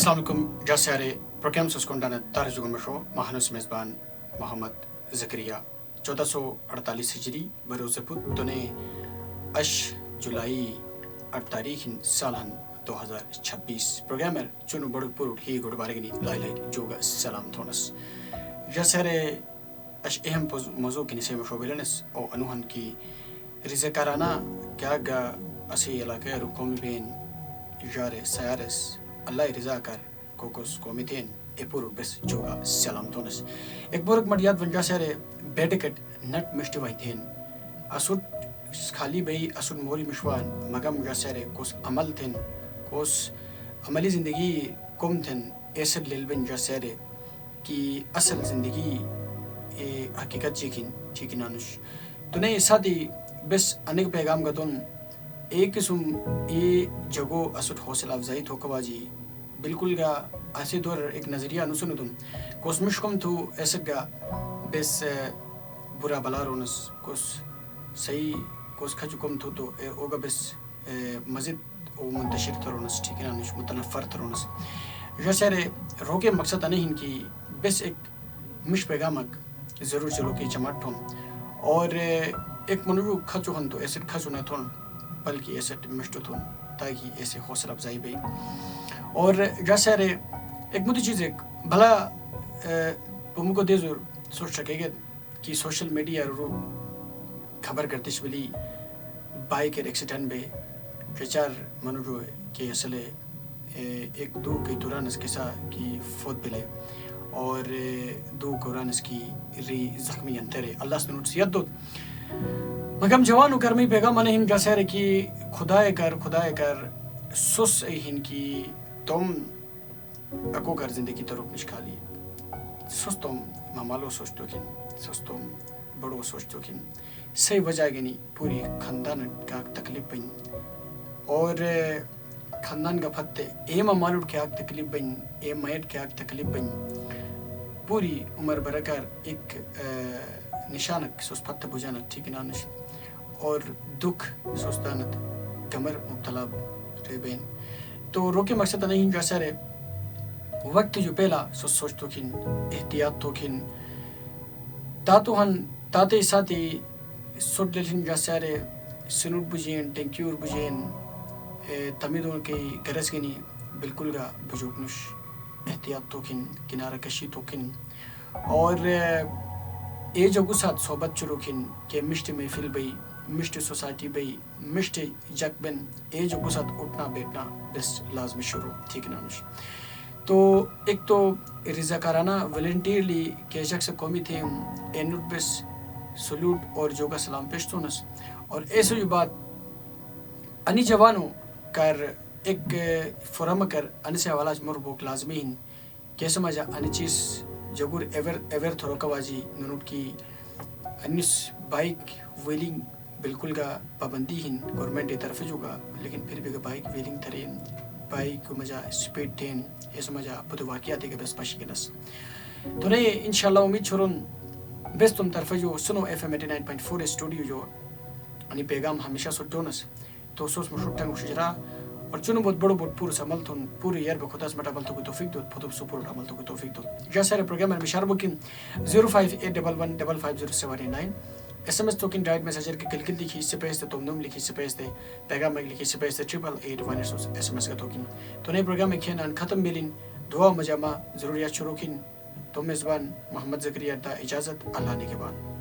السلام علیکم جاسیارے پروگرام سسکونڈانا تارجو گمشو مہانوس میزبان محمد زکریا 1448 ہجری بروز پت دنے اش جولائی 8 تاریخ سالہن 2026 پروگرامر چونو بڑو پورو ہی گوڑ بارگنی لائی لائی جوگا سلام تھونس جاسیارے اش اہم موضوع کی نسے مشو بلنس او انوہن کی رزقارانہ کیا گا اسی علاقہ رکومی بین جارے سیارس اللہ رضا کر کوکس کومیتین اپور بس جوگا سلام تونس ایک بورک مڈیات ونجا سارے بیٹکٹ نٹ مشتی وائتین اسود خالی بئی اسود موری مشوان مگم جا سارے کوس عمل تھن کوس عملی زندگی کم تھن ایسر لیلبن جا سارے کی اصل زندگی حقیقت چیکن ٹھیک نانش تنے ساتھی بس انیک پیغام گتون ایک قسم یہ جگو اسود حوصلہ افزائی تو کواجی بالکل گا ایسے دور ایک نظریہ نسن تم کوس مشکم تو ایسا گا بس برا بلا رونس کوس صحیح کوس کھچکم تو اوگا بس مزید او منتشر ترونس ٹھیک ہے نش متنفر ترونس جسے روکے مقصد نہیں کی بس ایک مش پیغامک ضرور چلو کہ چمٹ ہوں اور ایک منو کھچو ہن تو ایسے کھچو نہ تھون بلکہ ایسے مشتو تھون تاکہ ایسے حوصلہ افزائی بھئی اور جیسے ایک مدی چیز ایک بھلا پمو کو دیزور سوچ سکے گا کہ سوشل میڈیا رو خبر کرتیش بلی بائک ایکسیڈنٹ بے چار منو جو کہ اصل ایک دو کے دوران اس کے ساتھ کی فوت بلے اور دو قرآن اس کی ری زخمی انترے اللہ سے نوٹسیت دو مگم جوانو کرمی پیغام آنے ہن جاسے کی خدای کر سس ہن کی تم اکو کر زندگی تروک نشکالی سس تم مامالو سوچتو کن سس تم بڑو سوچتو کن صحیح وجہ گنی پوری خاندان کا تکلیف بن اور خاندان کا پھتے اے مامالو کے آگ تکلیف بن اے مائٹ کے آگ تکلیف بن پوری عمر برکر ایک نشانک سس پھتے بجانت ٹھیک نانش اور دکھ سوستانت کمر مبتلا رہبین تو روکے مقصد نہیں جیسے وقت جو پہلا سو سوچ تو کن احتیاط تو کن تاتو ہن تاتے ساتھی سوٹ لیلن جیسے سنوٹ بجین ٹینکیور بجین تمیدوں کے گرس گنی بالکل گا بجوگنش احتیاط تو کن کنارہ کشی تو کن اور اے جگو ساتھ صحبت چلو کن کہ مشت محفل بئی مشت سوسائٹی بئی مشت جگ بن اے جگو ساتھ اٹھنا بیٹھنا بس لازمی شروع ٹھیک نانش تو ایک تو رضاکارانہ والنٹیرلی کہ شخص قومی تھے اینوٹ بس سلوٹ اور جو کا سلام پیش تونس اور ایسے جو بات انی جوانوں کر ایک فرم کر ان سے حوالہ مربوک لازمی ہن کہ سمجھا ان چیز جگور ایور تھرو کواجی ننوٹ کی انیس بائک ویلنگ بالکل کا پابندی ہن گورنمنٹ طرف جو گا لیکن پھر بھی بائک ویلنگ ترین بائک مجھا سپیڈ ٹین یہ سمجھا بدو واقعاتی کے بس پشی گنس تو نہیں انشاءاللہ امید چھوڑن بس تم طرف جو سنو ایف ایم 89.4 اسٹوڈیو جو انی پیغام ہمیشہ سٹونس تو سوس مشوٹن مشجرا اور چنو بہت بڑو بہت پور سمل تھن پوری یار بخوداس مٹ عمل تو کو توفیق دو پھتو سپورٹ عمل تو کو توفیق دو جا سارے پروگرام مشار بوکن 058115550789 S M S token direct messenger کے کل لکھی اس سے پیستے تم نم لکھی سے پیستے پیغام لکھی سے پیستے 8881 ایس ایم ایس کا توکن تو نئے پروگرام میں کھینان ختم ملین دعا مجامع ضروریات شروع کن تو میزبان محمد زکریا دا اجازت اللہ نے کے بعد